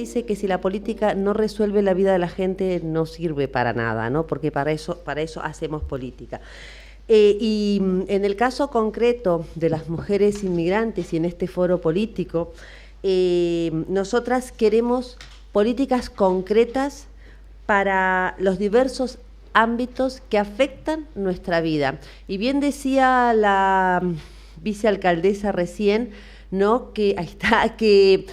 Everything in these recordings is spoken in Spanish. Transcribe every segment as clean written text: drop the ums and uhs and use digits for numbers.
dice que si la política no resuelve la vida de la gente no sirve para nada, ¿no? Porque para eso hacemos política. Y en el caso concreto de las mujeres inmigrantes y en este foro político, nosotras queremos políticas concretas para los diversos ámbitos que afectan nuestra vida. Y bien decía la vicealcaldesa recién, ¿no? Que ahí está, que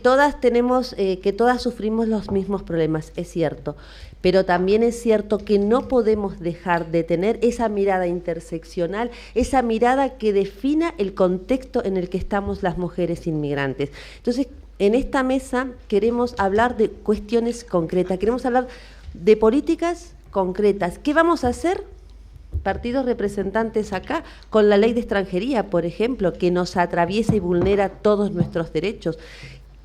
todas tenemos, que todas sufrimos los mismos problemas, es cierto. Pero también es cierto que no podemos dejar de tener esa mirada interseccional, esa mirada que defina el contexto en el que estamos las mujeres inmigrantes. Entonces, en esta mesa queremos hablar de cuestiones concretas, queremos hablar de políticas concretas. ¿Qué vamos a hacer? Partidos representantes acá, con la ley de extranjería, por ejemplo, que nos atraviesa y vulnera todos nuestros derechos.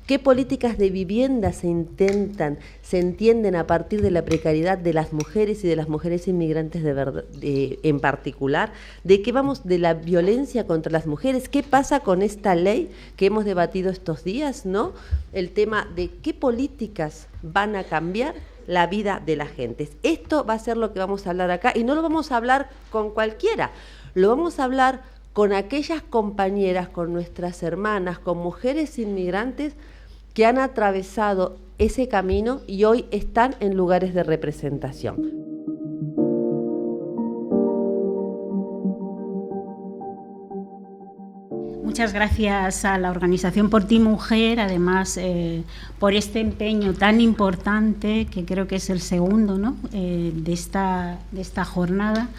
¿Qué políticas de vivienda se entienden a partir de la precariedad de las mujeres y de las mujeres inmigrantes en particular? ¿De qué vamos? De la violencia contra las mujeres. ¿Qué pasa con esta ley que hemos debatido estos días, ¿no? El tema de qué políticas van a cambiar la vida de la gente. Esto va a ser lo que vamos a hablar acá, y no lo vamos a hablar con cualquiera, lo vamos a hablar con aquellas compañeras, con nuestras hermanas, con mujeres inmigrantes que han atravesado ese camino y hoy están en lugares de representación. Muchas gracias a la organización Por Ti Mujer, además por este empeño tan importante, que creo que es el segundo, ¿no? de esta jornada,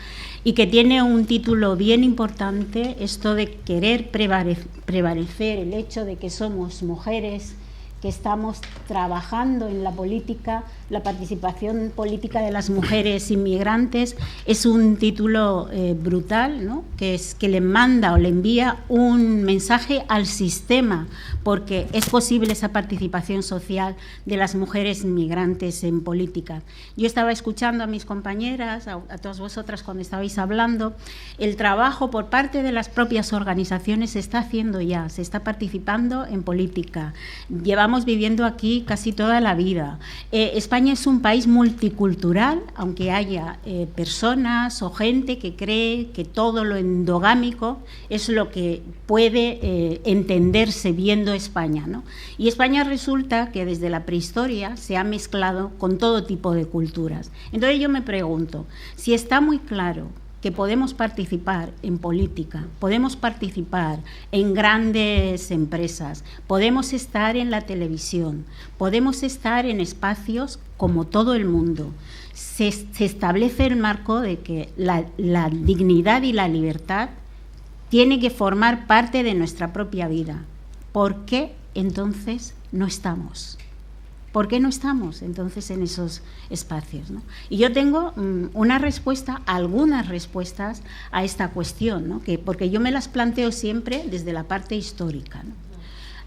y que tiene un título bien importante, esto de querer prevalecer el hecho de que somos mujeres, que estamos trabajando en la política, la participación política de las mujeres inmigrantes. Es un título brutal, ¿no? que le manda o le envía un mensaje al sistema, porque es posible esa participación social de las mujeres inmigrantes en política. Yo estaba escuchando a mis compañeras, a todas vosotras cuando estabais hablando, el trabajo por parte de las propias organizaciones se está haciendo ya, se está participando en política. Llevamos viviendo aquí casi toda la vida. España es un país multicultural, aunque haya personas o gente que cree que todo lo endogámico es lo que puede entenderse viendo España, ¿no? Y España resulta que desde la prehistoria se ha mezclado con todo tipo de culturas. Entonces yo me pregunto, si está muy claro que podemos participar en política, podemos participar en grandes empresas, podemos estar en la televisión, podemos estar en espacios como todo el mundo. Se establece el marco de que la dignidad y la libertad tiene que formar parte de nuestra propia vida. ¿Por qué entonces no estamos? ¿Por qué no estamos entonces en esos espacios, ¿no? Y yo tengo algunas respuestas a esta cuestión, ¿no? Porque yo me las planteo siempre desde la parte histórica, ¿no?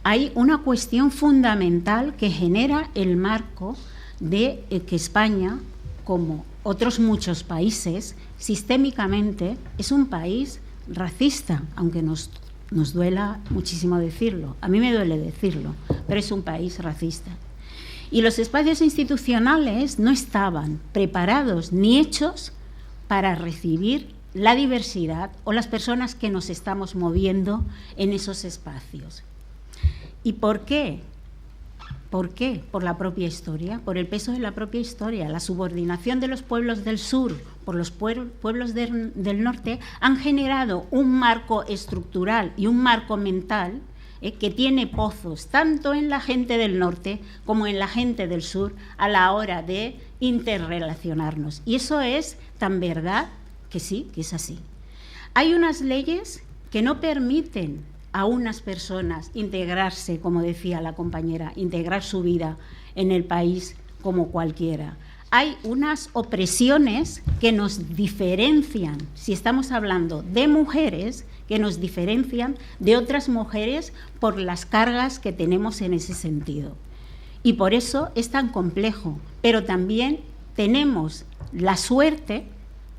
Hay una cuestión fundamental que genera el marco de que España, como otros muchos países, sistémicamente es un país racista, aunque nos duela muchísimo decirlo. A mí me duele decirlo, pero es un país racista. Y los espacios institucionales no estaban preparados ni hechos para recibir la diversidad o las personas que nos estamos moviendo en esos espacios. ¿Y por qué? ¿Por qué? Por la propia historia, por el peso de la propia historia. La subordinación de los pueblos del sur por los pueblos del norte han generado un marco estructural y un marco mental que tiene pozos tanto en la gente del norte como en la gente del sur a la hora de interrelacionarnos. Y eso es tan verdad que sí, que es así. Hay unas leyes que no permiten a unas personas integrarse, como decía la compañera, integrar su vida en el país como cualquiera. Hay unas opresiones que nos diferencian, si estamos hablando de mujeres, que nos diferencian de otras mujeres por las cargas que tenemos en ese sentido. Y por eso es tan complejo, pero también tenemos la suerte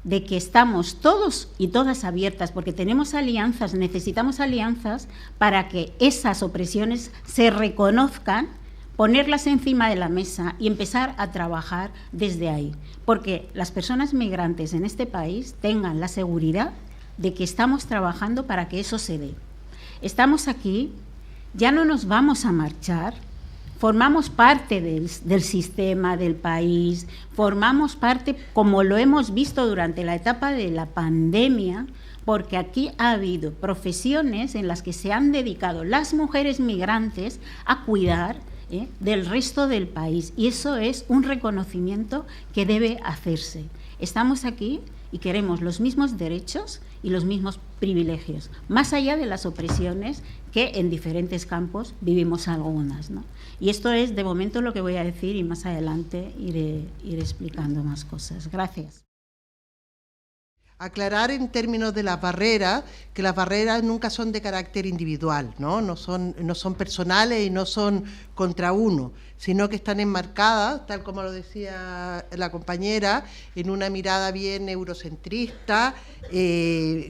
de que estamos todos y todas abiertas, porque tenemos alianzas, necesitamos alianzas para que esas opresiones se reconozcan, ponerlas encima de la mesa y empezar a trabajar desde ahí. Porque las personas migrantes en este país tengan la seguridad de que estamos trabajando para que eso se dé. Estamos aquí, ya no nos vamos a marchar, formamos parte del sistema, del país, formamos parte, como lo hemos visto durante la etapa de la pandemia, porque aquí ha habido profesiones en las que se han dedicado las mujeres migrantes a cuidar del resto del país, y eso es un reconocimiento que debe hacerse. Estamos aquí y queremos los mismos derechos y los mismos privilegios, más allá de las opresiones que en diferentes campos vivimos algunas, ¿no? Y esto es de momento lo que voy a decir, y más adelante iré explicando más cosas. Gracias. Aclarar en términos de las barreras, que las barreras nunca son de carácter individual, no son personales y no son contra uno, sino que están enmarcadas, tal como lo decía la compañera, en una mirada bien eurocentrista,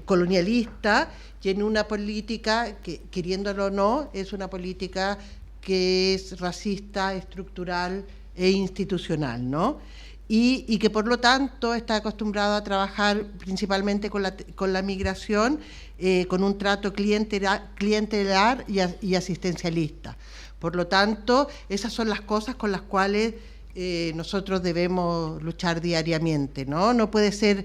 colonialista, y en una política que, queriéndolo o no, es una política que es racista, estructural e institucional, ¿no? Y que por lo tanto está acostumbrado a trabajar principalmente con la migración, con un trato clientelar y asistencialista. Por lo tanto, esas son las cosas con las cuales nosotros debemos luchar diariamente, ¿no? No puede ser,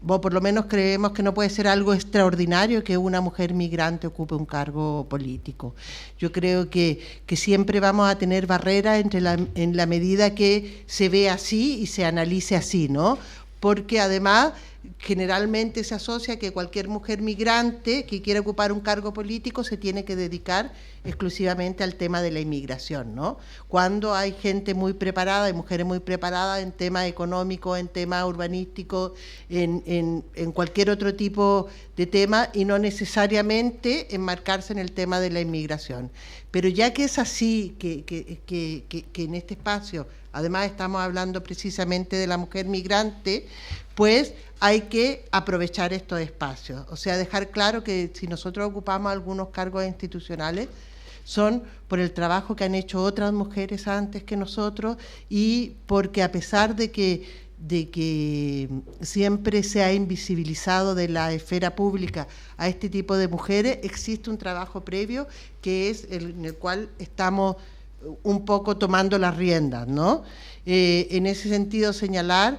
o por lo menos creemos que no puede ser algo extraordinario que una mujer migrante ocupe un cargo político. Yo creo que siempre vamos a tener barreras en la medida que se ve así y se analice así, ¿no? Porque además generalmente se asocia que cualquier mujer migrante que quiera ocupar un cargo político se tiene que dedicar exclusivamente al tema de la inmigración, ¿no? Cuando hay gente muy preparada, hay mujeres muy preparadas en temas económicos, en temas urbanísticos, en cualquier otro tipo de tema, y no necesariamente enmarcarse en el tema de la inmigración. Pero ya que es así, que en este espacio además estamos hablando precisamente de la mujer migrante, pues hay que aprovechar estos espacios. O sea, dejar claro que si nosotros ocupamos algunos cargos institucionales, son por el trabajo que han hecho otras mujeres antes que nosotros, y porque a pesar de que siempre se ha invisibilizado de la esfera pública a este tipo de mujeres, existe un trabajo previo que es en el cual estamos un poco tomando las riendas, ¿no? En ese sentido, señalar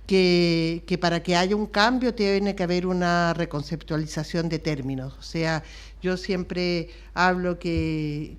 que para que haya un cambio tiene que haber una reconceptualización de términos. O sea, yo siempre hablo que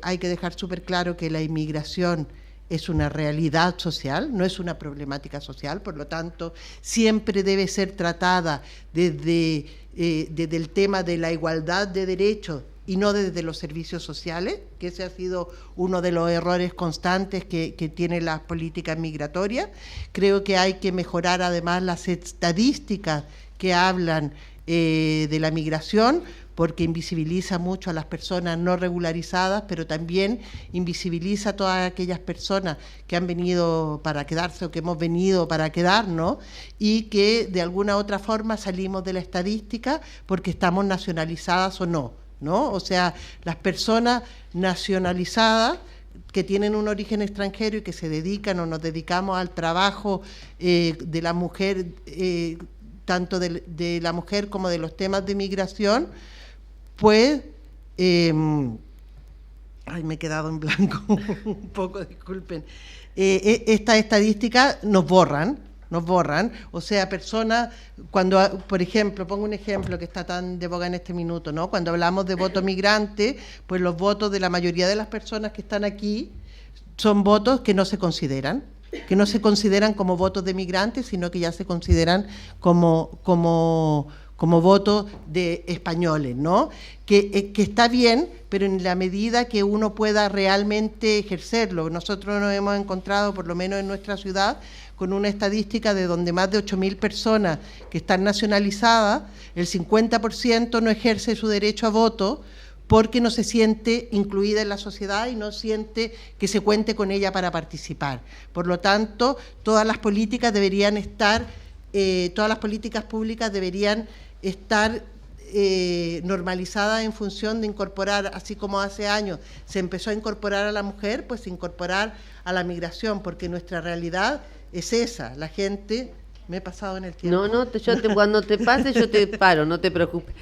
hay que dejar súper claro que la inmigración es una realidad social, no es una problemática social, por lo tanto, siempre debe ser tratada desde el tema de la igualdad de derechos y no desde los servicios sociales, que ese ha sido uno de los errores constantes que tienen las políticas migratorias. Creo que hay que mejorar además las estadísticas que hablan de la migración, porque invisibiliza mucho a las personas no regularizadas, pero también invisibiliza a todas aquellas personas que han venido para quedarse o que hemos venido para quedarnos, y que de alguna u otra forma salimos de la estadística porque estamos nacionalizadas o no, ¿no? O sea, las personas nacionalizadas que tienen un origen extranjero y que se dedican o nos dedicamos al trabajo de la mujer, tanto de la mujer como de los temas de migración, pues, me he quedado en blanco un poco, disculpen, estas estadísticas nos borran, o sea, personas, cuando, por ejemplo, pongo un ejemplo que está tan de boga en este minuto, ¿no? Cuando hablamos de voto migrante, pues los votos de la mayoría de las personas que están aquí son votos que no se consideran como votos de migrantes, sino que ya se consideran como votos de españoles, ¿no? Que está bien, pero en la medida que uno pueda realmente ejercerlo. Nosotros nos hemos encontrado, por lo menos en nuestra ciudad, con una estadística de donde más de 8.000 personas que están nacionalizadas, el 50% no ejerce su derecho a voto porque no se siente incluida en la sociedad y no siente que se cuente con ella para participar. Por lo tanto, todas las políticas públicas deberían estar normalizada en función de incorporar, así como hace años se empezó a incorporar a la mujer, pues incorporar a la migración, porque nuestra realidad es esa. La gente... Me he pasado en el tiempo. No, cuando te pase yo te paro, no te preocupes.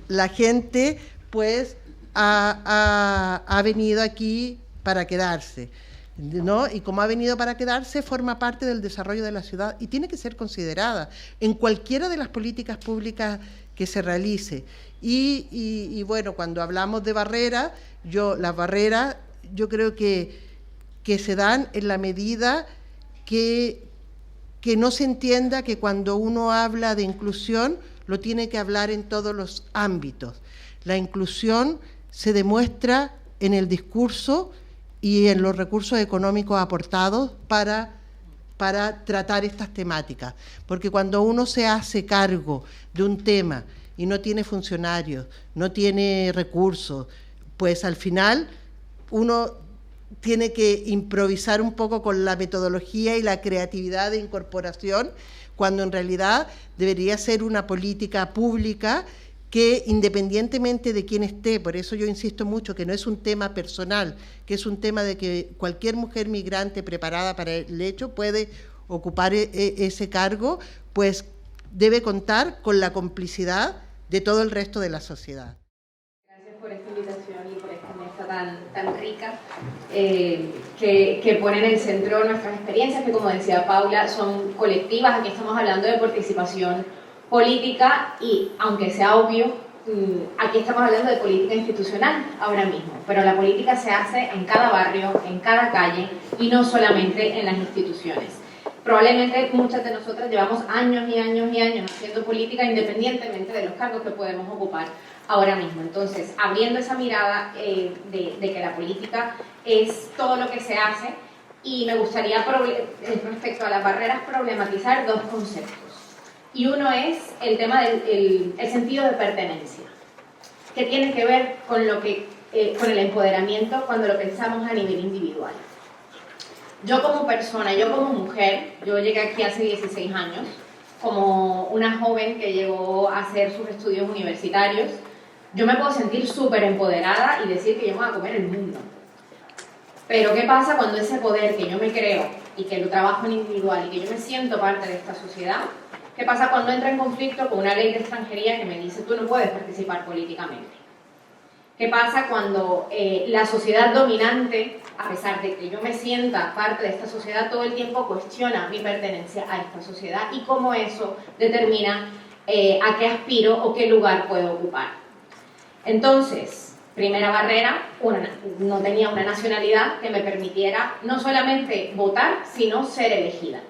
La gente, pues, ha venido aquí para quedarse, ¿no? Y como ha venido para quedarse, forma parte del desarrollo de la ciudad y tiene que ser considerada en cualquiera de las políticas públicas que se realice. Y bueno, cuando hablamos de barreras, las barreras yo creo que se dan en la medida que no se entienda que cuando uno habla de inclusión lo tiene que hablar en todos los ámbitos. La inclusión se demuestra en el discurso y en los recursos económicos aportados para tratar estas temáticas. Porque cuando uno se hace cargo de un tema y no tiene funcionarios, no tiene recursos, pues al final uno tiene que improvisar un poco con la metodología y la creatividad de incorporación, cuando en realidad debería ser una política pública que, independientemente de quién esté, por eso yo insisto mucho que no es un tema personal, que es un tema de que cualquier mujer migrante preparada para el hecho puede ocupar ese cargo, pues debe contar con la complicidad de todo el resto de la sociedad. Gracias por esta invitación y por esta mesa tan rica que pone en el centro nuestras experiencias, que como decía Paula, son colectivas. Aquí estamos hablando de participación política y, aunque sea obvio, aquí estamos hablando de política institucional ahora mismo, pero la política se hace en cada barrio, en cada calle y no solamente en las instituciones. Probablemente muchas de nosotras llevamos años y años y años haciendo política independientemente de los cargos que podemos ocupar ahora mismo. Entonces, abriendo esa mirada de que la política es todo lo que se hace, y me gustaría, respecto a las barreras, problematizar dos conceptos. Y uno es el tema del el sentido de pertenencia, que tiene que ver con con el empoderamiento cuando lo pensamos a nivel individual. Yo como persona, yo como mujer, yo llegué aquí hace 16 años, como una joven que llegó a hacer sus estudios universitarios. Yo me puedo sentir súper empoderada y decir que yo me voy a comer el mundo. Pero ¿qué pasa cuando ese poder que yo me creo y que lo trabajo en individual y que yo me siento parte de esta sociedad, qué pasa cuando entra en conflicto con una ley de extranjería que me dice tú no puedes participar políticamente? ¿Qué pasa cuando la sociedad dominante, a pesar de que yo me sienta parte de esta sociedad, todo el tiempo cuestiona mi pertenencia a esta sociedad y cómo eso determina a qué aspiro o qué lugar puedo ocupar? Entonces, primera barrera, no tenía una nacionalidad que me permitiera no solamente votar, sino ser elegida.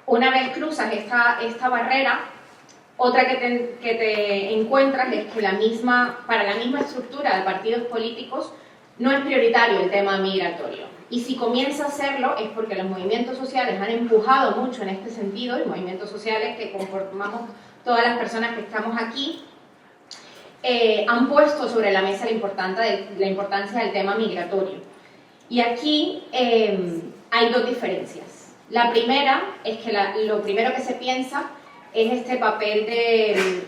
Una vez cruzas esta barrera, otra que te encuentras es que para la misma estructura de partidos políticos no es prioritario el tema migratorio. Y si comienza a serlo es porque los movimientos sociales han empujado mucho en este sentido, los movimientos sociales que conformamos todas las personas que estamos aquí, han puesto sobre la mesa la importancia del tema migratorio. Y aquí hay dos diferencias. La primera es que lo primero que se piensa es este papel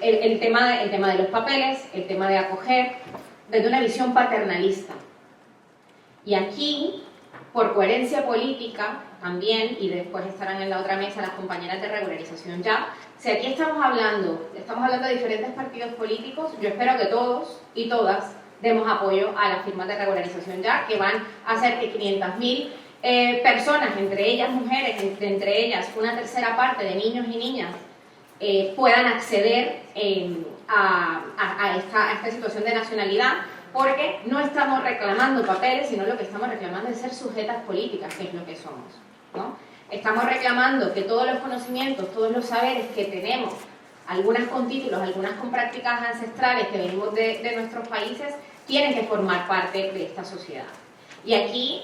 el tema de los papeles, el tema de acoger, desde una visión paternalista. Y aquí, por coherencia política también, y después estarán en la otra mesa las compañeras de regularización ya, si aquí estamos hablando de diferentes partidos políticos, yo espero que todos y todas demos apoyo a las firmas de regularización ya, que van a hacer que 500.000 personas, entre ellas mujeres, entre ellas una tercera parte de niños y niñas, puedan acceder a esta situación de nacionalidad, porque no estamos reclamando papeles, sino lo que estamos reclamando es ser sujetas políticas, que es lo que somos, ¿no? Estamos reclamando que todos los conocimientos, todos los saberes que tenemos, algunas con títulos, algunas con prácticas ancestrales que venimos de nuestros países, tienen que formar parte de esta sociedad. Y aquí,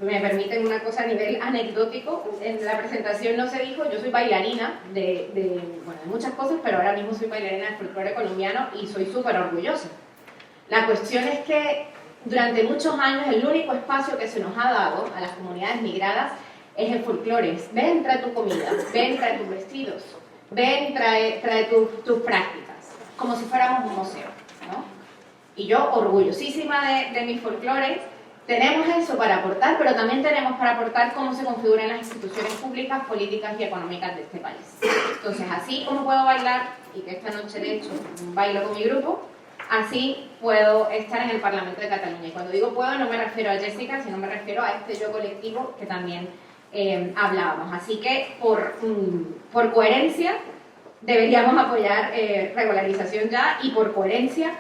me permiten una cosa a nivel anecdótico, en la presentación no se dijo, yo soy bailarina de muchas cosas, pero ahora mismo soy bailarina de folclore colombiano y soy súper orgullosa. La cuestión es que durante muchos años el único espacio que se nos ha dado a las comunidades migradas es el folclore. Ven, trae tu comida, ven, trae tus vestidos, ven, trae tus prácticas. como si fuéramos un museo, ¿no? Y yo, orgullosísima de mi folclore, tenemos eso para aportar, pero también tenemos para aportar cómo se configuran las instituciones públicas, políticas y económicas de este país. Entonces, así como puedo bailar, y que esta noche de hecho bailo con mi grupo, así puedo estar en el Parlamento de Cataluña. Y cuando digo puedo, no me refiero a Jessica, sino me refiero a este yo colectivo que también hablábamos. Así que, por coherencia, deberíamos apoyar regularización ya, y por coherencia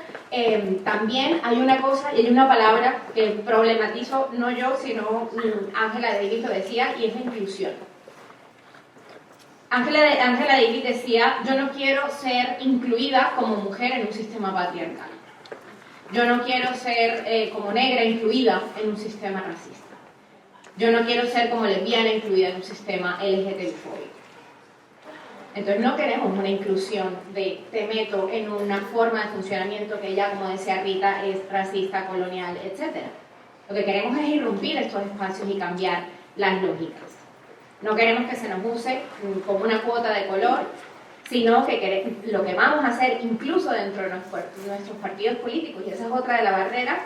también hay una cosa y hay una palabra que problematizo, no yo, sino Angela Davis lo decía, y es la inclusión. Angela Davis decía: yo no quiero ser incluida como mujer en un sistema patriarcal. Yo no quiero ser como negra incluida en un sistema racista. Yo no quiero ser como lesbiana incluida en un sistema LGTB-fóbico. Entonces no queremos una inclusión de te meto en una forma de funcionamiento que ya, como decía Rita, es racista, colonial, etc. Lo que queremos es irrumpir estos espacios y cambiar las lógicas. No queremos que se nos use como una cuota de color, sino que lo que vamos a hacer, incluso dentro de nuestros partidos políticos, y esa es otra de las barreras,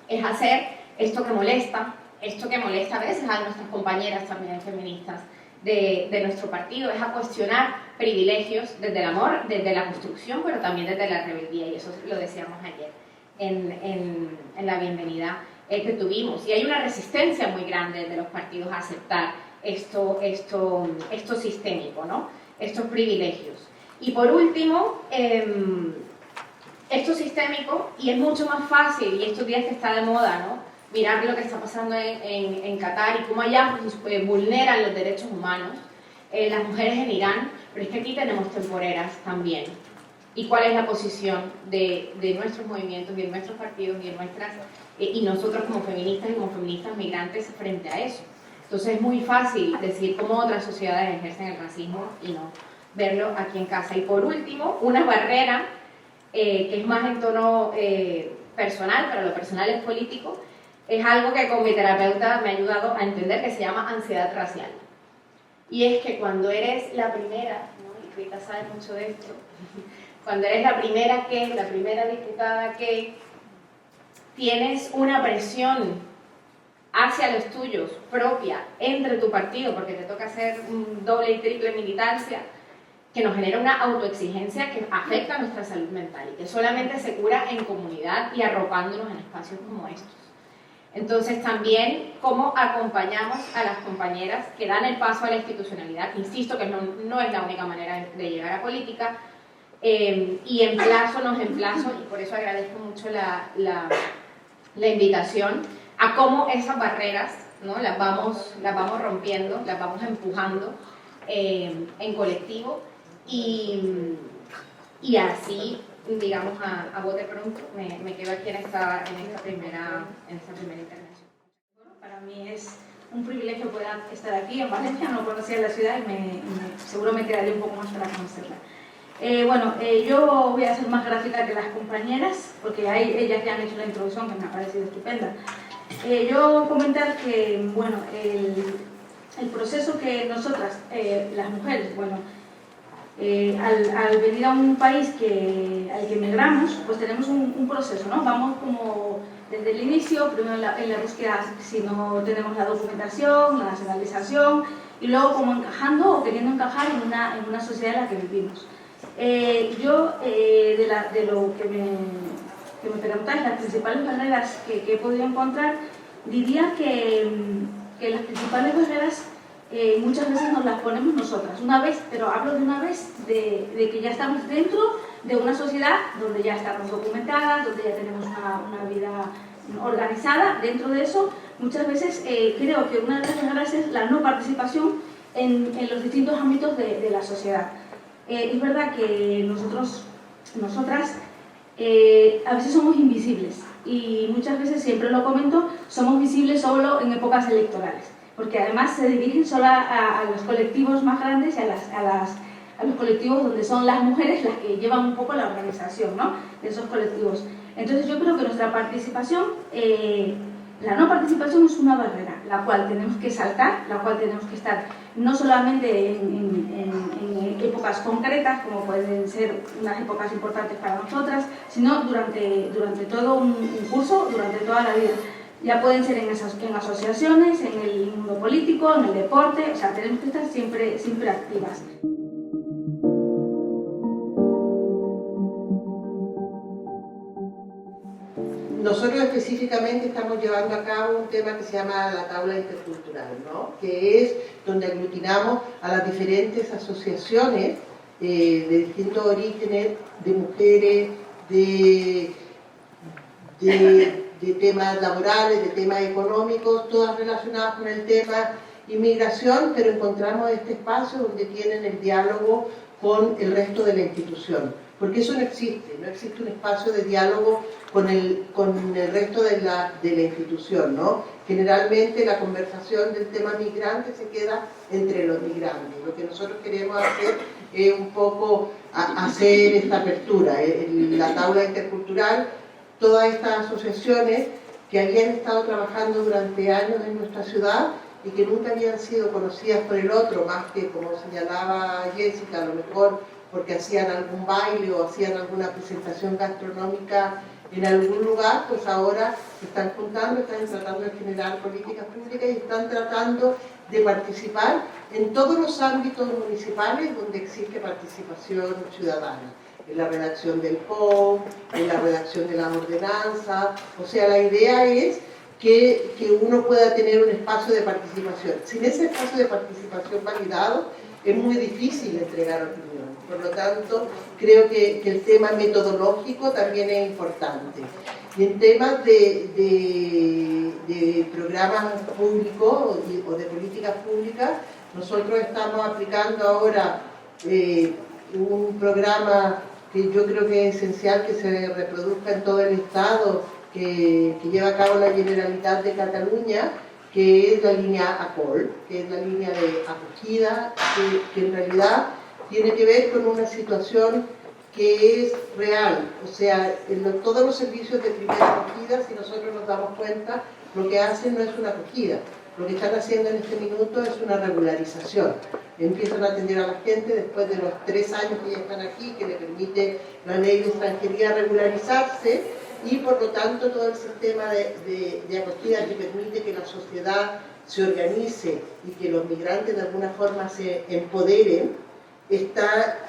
es hacer esto que molesta a veces a nuestras compañeras también feministas de nuestro partido, es a cuestionar privilegios desde el amor, desde la construcción, pero también desde la rebeldía, y eso lo decíamos ayer en la bienvenida que tuvimos. Y hay una resistencia muy grande de los partidos a aceptar esto sistémico, ¿no? Estos privilegios. Y por último, esto sistémico, y es mucho más fácil, y estos días que está de moda, ¿no?, mirar lo que está pasando en Qatar y cómo allá vulneran los derechos humanos, las mujeres en Irán, pero es que aquí tenemos temporeras también. ¿Y cuál es la posición de nuestros movimientos y de nuestros partidos y nosotros como feministas y como feministas migrantes frente a eso? Entonces es muy fácil decir cómo otras sociedades ejercen el racismo y no verlo aquí en casa. Y por último, una barrera que es más en tono personal, pero lo personal es político, es algo que con mi terapeuta me ha ayudado a entender, que se llama ansiedad racial. Y es que cuando eres la primera, ¿no?, y Rita sabe mucho de esto, cuando eres la primera diputada que tienes una presión hacia los tuyos, propia, entre tu partido, porque te toca hacer doble y triple militancia, que nos genera una autoexigencia que afecta a nuestra salud mental y que solamente se cura en comunidad y arropándonos en espacios como estos. Entonces también cómo acompañamos a las compañeras que dan el paso a la institucionalidad, que insisto que no es la única manera de llegar a política, y nos emplazo, y por eso agradezco mucho la invitación, a cómo esas barreras, ¿no?, las vamos rompiendo, las vamos empujando en colectivo, y así, digamos, a bote pronto, me quedo aquí en esta primera intervención. Bueno, para mí es un privilegio poder estar aquí en Valencia, no conocía la ciudad y seguro me quedaría un poco más para conocerla. Yo voy a ser más gráfica que las compañeras, porque hay ellas que han hecho la introducción, que me ha parecido estupenda. Yo comentar que, bueno, el proceso que nosotras, las mujeres, bueno, al venir a un país al que emigramos, pues tenemos un proceso, ¿no? Vamos como desde el inicio, primero en la búsqueda, si no tenemos la documentación, la nacionalización, y luego como encajando o queriendo encajar en una sociedad en la que vivimos. De lo que me preguntáis, las principales barreras que he podido encontrar, diría que las principales barreras muchas veces nos las ponemos nosotras, una vez, pero hablo de una vez de que ya estamos dentro de una sociedad donde ya estamos documentadas, donde ya tenemos una vida organizada. Dentro de eso, muchas veces creo que una de las barreras es la no participación en los distintos ámbitos de la sociedad. Es verdad que nosotras a veces somos invisibles, y muchas veces, siempre lo comento, somos visibles solo en épocas electorales, porque además se dirigen solo a los colectivos más grandes y a los colectivos donde son las mujeres las que llevan un poco la organización, ¿no?, de esos colectivos. Entonces yo creo que nuestra participación, la no participación es una barrera. la cual tenemos que saltar, la cual tenemos que estar no solamente en épocas concretas, como pueden ser unas épocas importantes para nosotras, sino durante todo un curso, durante toda la vida. Ya pueden ser en asociaciones, en el mundo político, en el deporte, o sea, tenemos que estar siempre activas. Nosotros específicamente estamos llevando a cabo un tema que se llama la tabla intercultural, ¿no? Que es donde aglutinamos a las diferentes asociaciones de distintos orígenes, de mujeres, de temas laborales, de temas económicos, todas relacionadas con el tema inmigración, pero encontramos este espacio donde tienen el diálogo con el resto de la institución. Porque eso no existe un espacio de diálogo con el resto de la institución, ¿no? Generalmente la conversación del tema migrante se queda entre los migrantes. Lo que nosotros queremos hacer es un poco hacer esta apertura. La tabla intercultural, todas estas asociaciones que habían estado trabajando durante años en nuestra ciudad y que nunca habían sido conocidas por el otro, más que, como señalaba Jessica, a lo mejor porque hacían algún baile o hacían alguna presentación gastronómica en algún lugar, pues ahora se están juntando, están tratando de generar políticas públicas y están tratando de participar en todos los ámbitos municipales donde existe participación ciudadana, en la redacción del POM, en la redacción de las ordenanzas. O sea, la idea es que uno pueda tener un espacio de participación. Sin ese espacio de participación validado, es muy difícil entregar opinión. Por lo tanto, creo que el tema metodológico también es importante. Y en temas de programas públicos o de políticas públicas, nosotros estamos aplicando ahora un programa que yo creo que es esencial que se reproduzca en todo el Estado, que lleva a cabo la Generalitat de Cataluña, que es la línea ACOL, que es la línea de acogida, que en realidad tiene que ver con una situación que es real. O sea, todos los servicios de primera acogida, si nosotros nos damos cuenta, lo que hacen no es una acogida. Lo que están haciendo en este minuto es una regularización. Empiezan a atender a la gente después de los 3 años que ya están aquí, que le permite la ley de extranjería regularizarse, y por lo tanto todo el sistema de acogida que permite que la sociedad se organice y que los migrantes de alguna forma se empoderen, está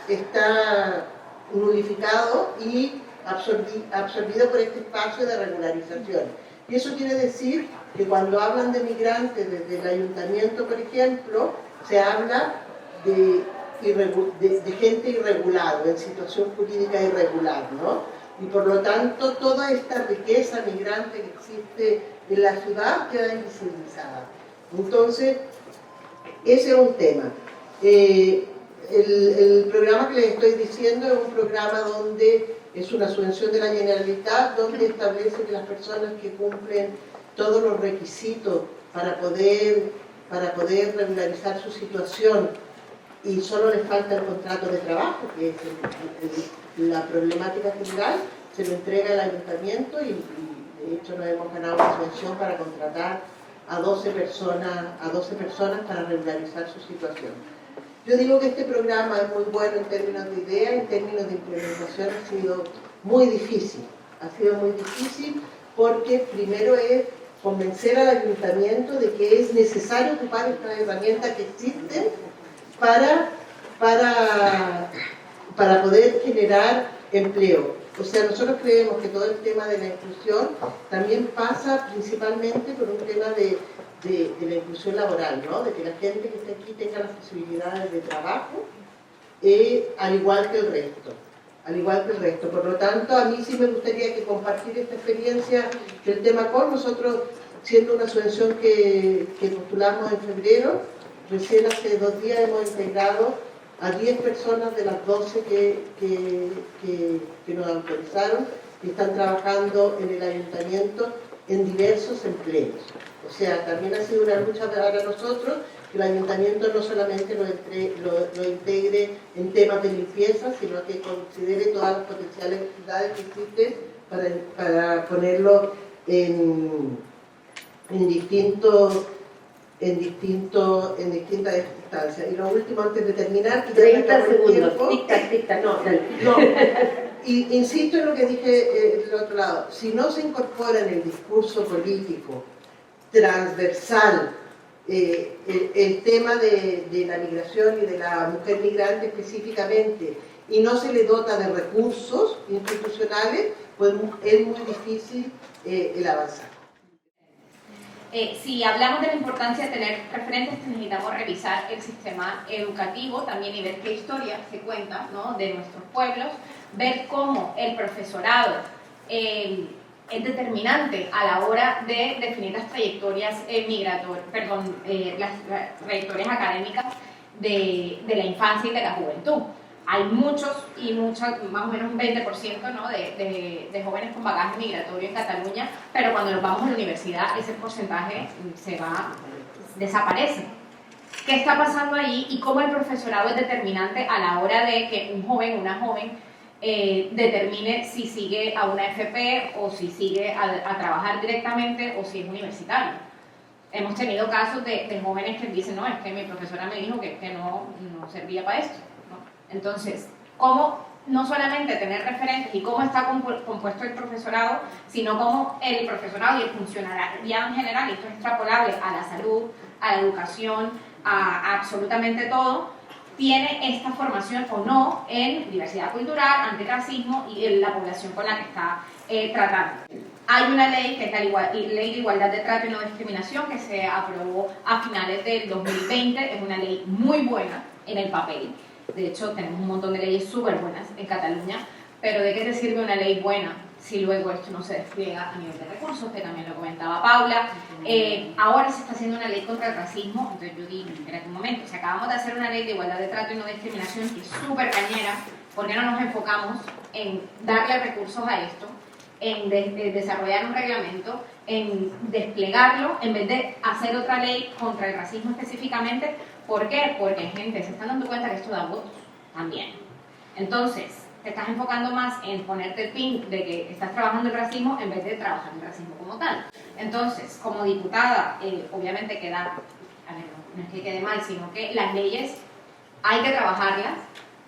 nulificado y absorbido por este espacio de regularización. Y eso quiere decir que cuando hablan de migrantes desde el ayuntamiento, por ejemplo, se habla de gente irregular o en situación jurídica irregular, ¿no? Y por lo tanto toda esta riqueza migrante que existe en la ciudad queda invisibilizada. Entonces, ese es un tema. El programa que les estoy diciendo es un programa donde es una subvención de la Generalitat, donde establece que las personas que cumplen todos los requisitos para poder regularizar su situación y solo les falta el contrato de trabajo, que es la problemática general, se lo entrega al ayuntamiento y de hecho nos hemos ganado una subvención para contratar a 12 personas para regularizar su situación. Yo digo que este programa es muy bueno en términos de idea, en términos de implementación ha sido muy difícil. Ha sido muy difícil porque primero es convencer al ayuntamiento de que es necesario ocupar estas herramientas que existen para poder generar empleo. O sea, nosotros creemos que todo el tema de la inclusión también pasa principalmente por un tema de la inclusión laboral, ¿no? De que la gente que está aquí tenga las posibilidades de trabajo, al igual que el resto. Por lo tanto, a mí sí me gustaría que compartir esta experiencia del tema con nosotros, siendo una subvención que postulamos en febrero. Recién hace 2 días hemos integrado a 10 personas de las 12 que nos autorizaron y están trabajando en el ayuntamiento en diversos empleos. O sea, también ha sido una lucha para nosotros que el ayuntamiento no solamente lo integre en temas de limpieza, sino que considere todas las potencialidades que existen para ponerlo en distintos en distintas instancias. Y lo último, antes de terminar, que 30 segundos, tic-tac, no, dale. No, y insisto en lo que dije del otro lado, si no se incorpora en el discurso político transversal el tema de la migración y de la mujer migrante específicamente, y no se le dota de recursos institucionales, pues es muy difícil el avanzar. Si hablamos de la importancia de tener referentes, necesitamos revisar el sistema educativo también y ver qué historia se cuenta, ¿no?, de nuestros pueblos, ver cómo el profesorado es determinante a la hora de definir las trayectorias las trayectorias académicas de la infancia y de la juventud. Hay muchos y muchas, más o menos un 20%, ¿no?, de jóvenes con bagaje migratorio en Cataluña, pero cuando nos vamos a la universidad ese porcentaje desaparece. ¿Qué está pasando ahí y cómo el profesorado es determinante a la hora de que un joven o una joven determine si sigue a una FP o si sigue a trabajar directamente o si es universitario? Hemos tenido casos de jóvenes que dicen, no, es que mi profesora me dijo que no servía para esto, ¿no? Entonces, ¿cómo no solamente tener referentes y cómo está compuesto el profesorado, sino cómo el profesorado y el funcionariado en general, y esto es extrapolable a la salud, a la educación, a absolutamente todo, tiene esta formación o no en diversidad cultural, antirracismo y en la población con la que está tratando? Hay una ley, que es la Ley de Igualdad de Trato y No Discriminación, que se aprobó a finales del 2020, es una ley muy buena en el papel. De hecho, tenemos un montón de leyes súper buenas en Cataluña, pero ¿de qué te sirve una ley buena si luego esto no se despliega a nivel de recursos? Que también lo comentaba Paula. Ahora se está haciendo una ley contra el racismo, entonces yo digo, espérate un momento, si acabamos de hacer una ley de igualdad de trato y no discriminación que es súper cañera, ¿por qué no nos enfocamos en darle recursos a esto, en desarrollar un reglamento, en desplegarlo, en vez de hacer otra ley contra el racismo específicamente? ¿Por qué? Porque, gente, se están dando cuenta que esto da votos también. Entonces, te estás enfocando más en ponerte el pin de que estás trabajando el racismo en vez de trabajar el racismo como tal. Entonces, como diputada, obviamente queda, a ver, no es que quede mal, sino que las leyes hay que trabajarlas,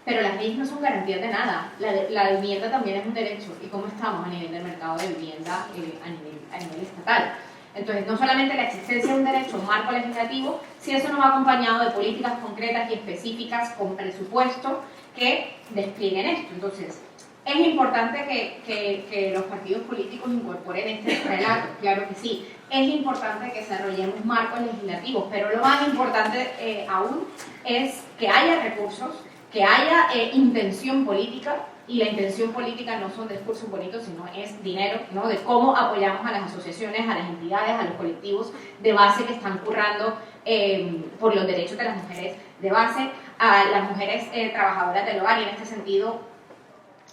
pero las leyes no son garantías de nada. La vivienda también es un derecho. ¿Y cómo estamos a nivel del mercado de vivienda a nivel estatal? Entonces, no solamente la existencia de un derecho, un marco legislativo, si eso no va acompañado de políticas concretas y específicas con presupuesto que desplieguen esto. Entonces, es importante que los partidos políticos incorporen este relato, claro que sí. Es importante que desarrollemos marcos legislativos, pero lo más importante aún es que haya recursos, que haya intención política, y la intención política no son discursos bonitos, sino es dinero, ¿no?, de cómo apoyamos a las asociaciones, a las entidades, a los colectivos de base que están currando por los derechos de las mujeres de base, a las mujeres trabajadoras del hogar. Y en este sentido,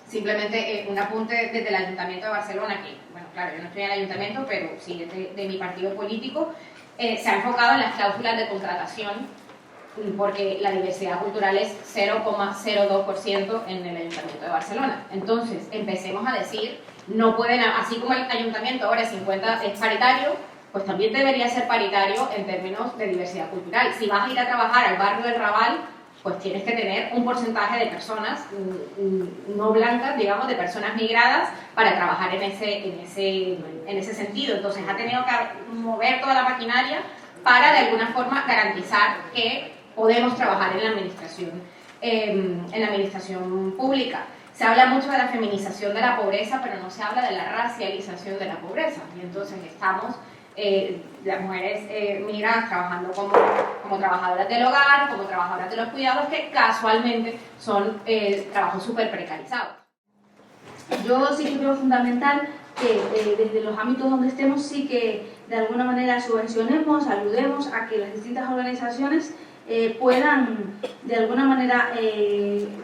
simplemente un apunte desde el Ayuntamiento de Barcelona, que, bueno, claro, yo no estoy en el Ayuntamiento, pero sí de mi partido político, se ha enfocado en las cláusulas de contratación, porque la diversidad cultural es 0,02% en el Ayuntamiento de Barcelona. Entonces, empecemos a decir, no pueden, así como el Ayuntamiento ahora es paritario, pues también debería ser paritario en términos de diversidad cultural. Si vas a ir a trabajar al barrio del Raval, pues tienes que tener un porcentaje de personas no blancas, digamos, de personas migradas, para trabajar en ese sentido. Entonces, ha tenido que mover toda la maquinaria para, de alguna forma, garantizar que podemos trabajar en la administración pública. Se habla mucho de la feminización de la pobreza, pero no se habla de la racialización de la pobreza. Y entonces estamos, las mujeres migradas trabajando como trabajadoras del hogar, como trabajadoras de los cuidados, que casualmente son trabajos súper precarizados. Yo sí que creo fundamental que desde los ámbitos donde estemos sí que de alguna manera subvencionemos, ayudemos a que las distintas organizaciones puedan de alguna manera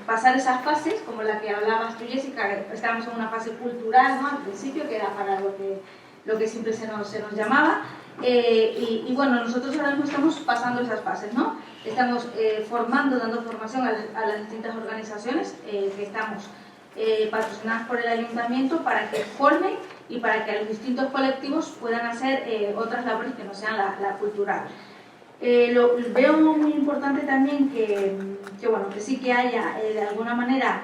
pasar esas fases, como la que hablabas tú, Jessica, que estábamos en una fase cultural, ¿no?, al principio, que era para lo que siempre se nos llamaba, y bueno, nosotros ahora mismo estamos pasando esas fases, ¿no? Estamos dando formación a las distintas organizaciones que estamos patrocinadas por el Ayuntamiento, para que formen y para que los distintos colectivos puedan hacer otras labores que no sean la cultural. Veo muy importante también que sí que haya de alguna manera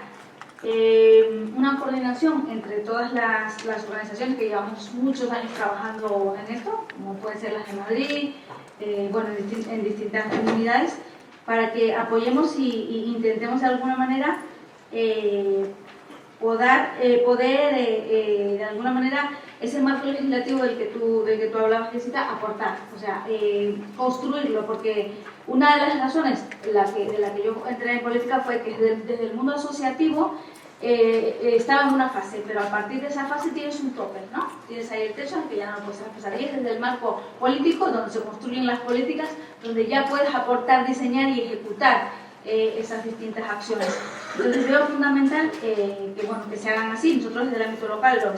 una coordinación entre todas las organizaciones que llevamos muchos años trabajando en esto, como pueden ser las de Madrid, en distintas comunidades, para que apoyemos y intentemos de alguna manera poder de alguna manera ese marco legislativo del que tú hablabas, Jessica, aportar, o sea, construirlo, porque una de las razones de la que yo entré en política fue que desde el mundo asociativo estaba en una fase, pero a partir de esa fase tienes un tope, ¿no? Tienes ahí el techo en que ya no puedes pasar. Y es desde el marco político donde se construyen las políticas, donde ya puedes aportar, diseñar y ejecutar esas distintas acciones. Entonces veo fundamental que se hagan así. Nosotros desde el ámbito local lo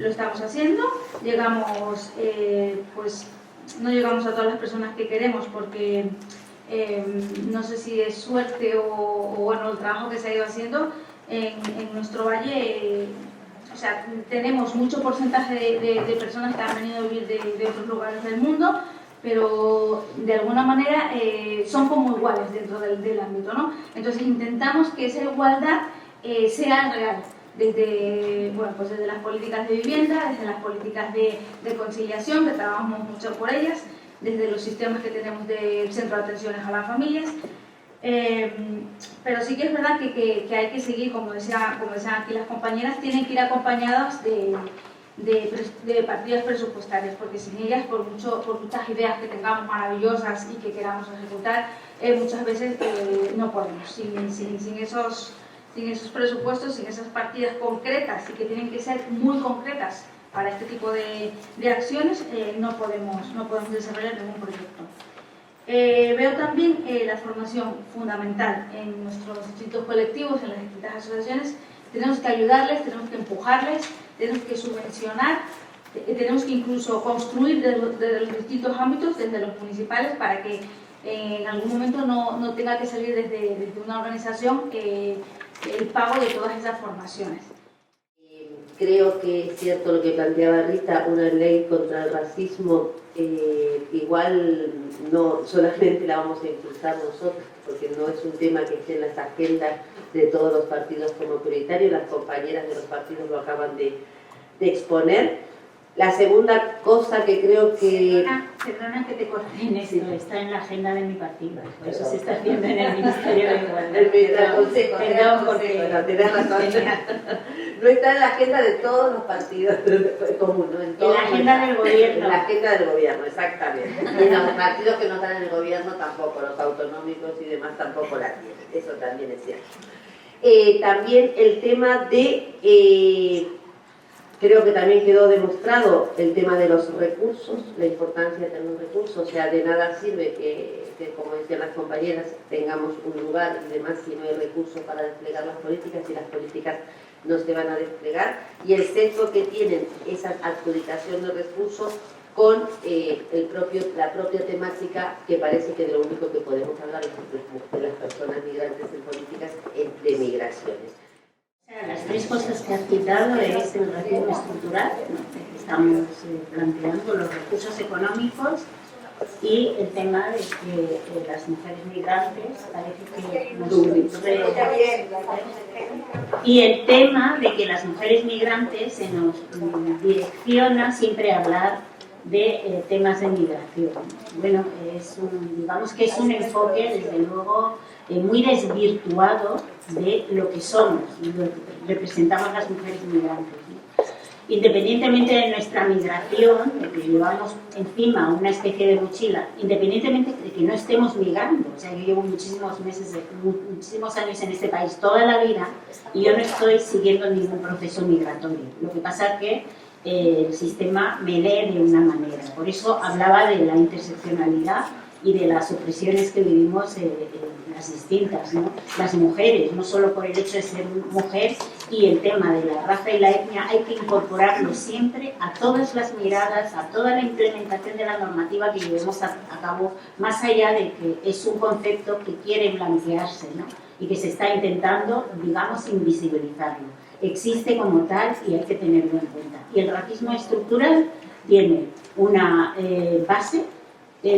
estamos haciendo. Llegamos, no llegamos a todas las personas que queremos porque no sé si es suerte o el trabajo que se ha ido haciendo en nuestro valle. O sea, tenemos mucho porcentaje de personas que han venido a vivir de otros lugares del mundo, pero de alguna manera son como iguales dentro del ámbito, ¿no? Entonces intentamos que esa igualdad sea real, desde las políticas de vivienda, desde las políticas de conciliación, que trabajamos mucho por ellas, desde los sistemas que tenemos del centro de atenciones a las familias. Pero sí que es verdad que hay que seguir, como decían aquí las compañeras, tienen que ir acompañadas de partidas presupuestarias, porque sin ellas, por muchas ideas que tengamos maravillosas y que queramos ejecutar, muchas veces no podemos. Sin esos presupuestos, sin esas partidas concretas y que tienen que ser muy concretas para este tipo de acciones, no podemos desarrollar ningún proyecto. Veo también la formación fundamental en nuestros distintos colectivos, en las distintas asociaciones. Tenemos que ayudarles, tenemos que empujarles, tenemos que subvencionar, tenemos que incluso construir desde los distintos ámbitos, desde los municipales, para que en algún momento no tenga que salir desde una organización el pago de todas esas formaciones. Creo que es cierto lo que planteaba Rita, una ley contra el racismo, igual no solamente la vamos a impulsar nosotros, porque no es un tema que esté en las agendas de todos los partidos como prioritario, las compañeras de los partidos lo acaban de exponer. La segunda cosa que creo que... Perdona que te corte en eso, está en la agenda de mi partido, por eso se está haciendo en el Ministerio de Igualdad. El Consejo. Perdón, porque... No, tenés razón. No está en la agenda de todos los partidos común, ¿no? En la agenda del gobierno. En la agenda del gobierno, exactamente. Y los partidos que no están en el gobierno tampoco, los autonómicos y demás tampoco la tienen, eso también es cierto. También el tema de... creo que también quedó demostrado el tema de los recursos, la importancia de tener un recurso, o sea, de nada sirve que, como decían las compañeras, tengamos un lugar y demás si no hay recursos para desplegar las políticas y las políticas no se van a desplegar, y el sesgo que tienen esa adjudicación de recursos con la propia temática, que parece que de lo único que podemos hablar es de las personas migrantes en políticas de migraciones. Las tres cosas que has citado es el régimen estructural, estamos planteando los recursos económicos y el tema de que las mujeres migrantes parece que y el tema de que las mujeres migrantes se nos direcciona siempre a hablar de temas de migración. Bueno, digamos que es un enfoque desde luego muy desvirtuado de lo que somos y lo que representamos las mujeres migrantes, ¿no? Independientemente de nuestra migración, de que llevamos encima una especie de mochila, independientemente de que no estemos migrando, o sea, yo llevo muchísimos años en este país, toda la vida, y yo no estoy siguiendo ningún proceso migratorio. Lo que pasa es que el sistema me lee de una manera. Por eso hablaba de la interseccionalidad y de las opresiones que vivimos las distintas, ¿no? Las mujeres, no solo por el hecho de ser mujer, y el tema de la raza y la etnia hay que incorporarlo siempre a todas las miradas, a toda la implementación de la normativa que llevemos a cabo, más allá de que es un concepto que quiere blanquearse, ¿no? Y que se está intentando, digamos, invisibilizarlo. Existe como tal y hay que tenerlo en cuenta. Y el racismo estructural tiene una base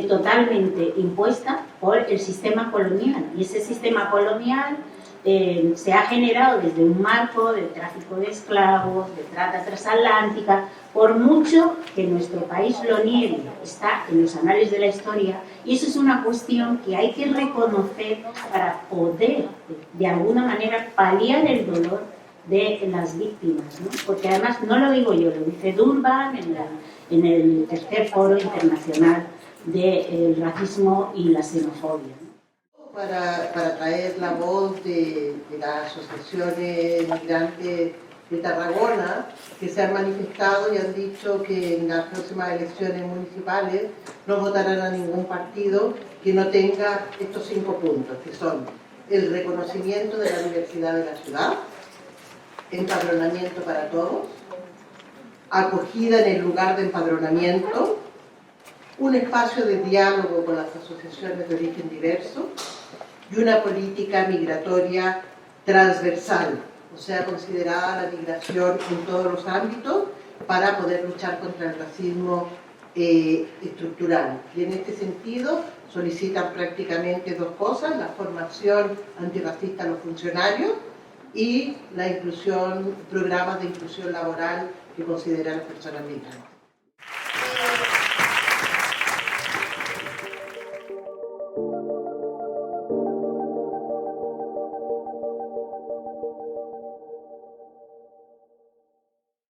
totalmente impuesta por el sistema colonial. Y ese sistema colonial se ha generado desde un marco de tráfico de esclavos, de trata transatlántica, por mucho que nuestro país lo niegue, está en los anales de la historia, y eso es una cuestión que hay que reconocer para poder, de alguna manera, paliar el dolor de las víctimas, ¿no? Porque además, no lo digo yo, lo dice Durban en el tercer foro internacional del racismo y la xenofobia, ¿no? Para traer la voz de las asociaciones migrantes de Tarragona, que se han manifestado y han dicho que en las próximas elecciones municipales no votarán a ningún partido que no tenga estos 5 puntos, que son el reconocimiento de la diversidad de la ciudad, empadronamiento para todos, acogida en el lugar de empadronamiento, un espacio de diálogo con las asociaciones de origen diverso y una política migratoria transversal, o sea, considerada la migración en todos los ámbitos para poder luchar contra el racismo estructural. Y en este sentido solicitan prácticamente 2 cosas: la formación antirracista a los funcionarios y la inclusión, programas de inclusión laboral que consideran las personas migrantes.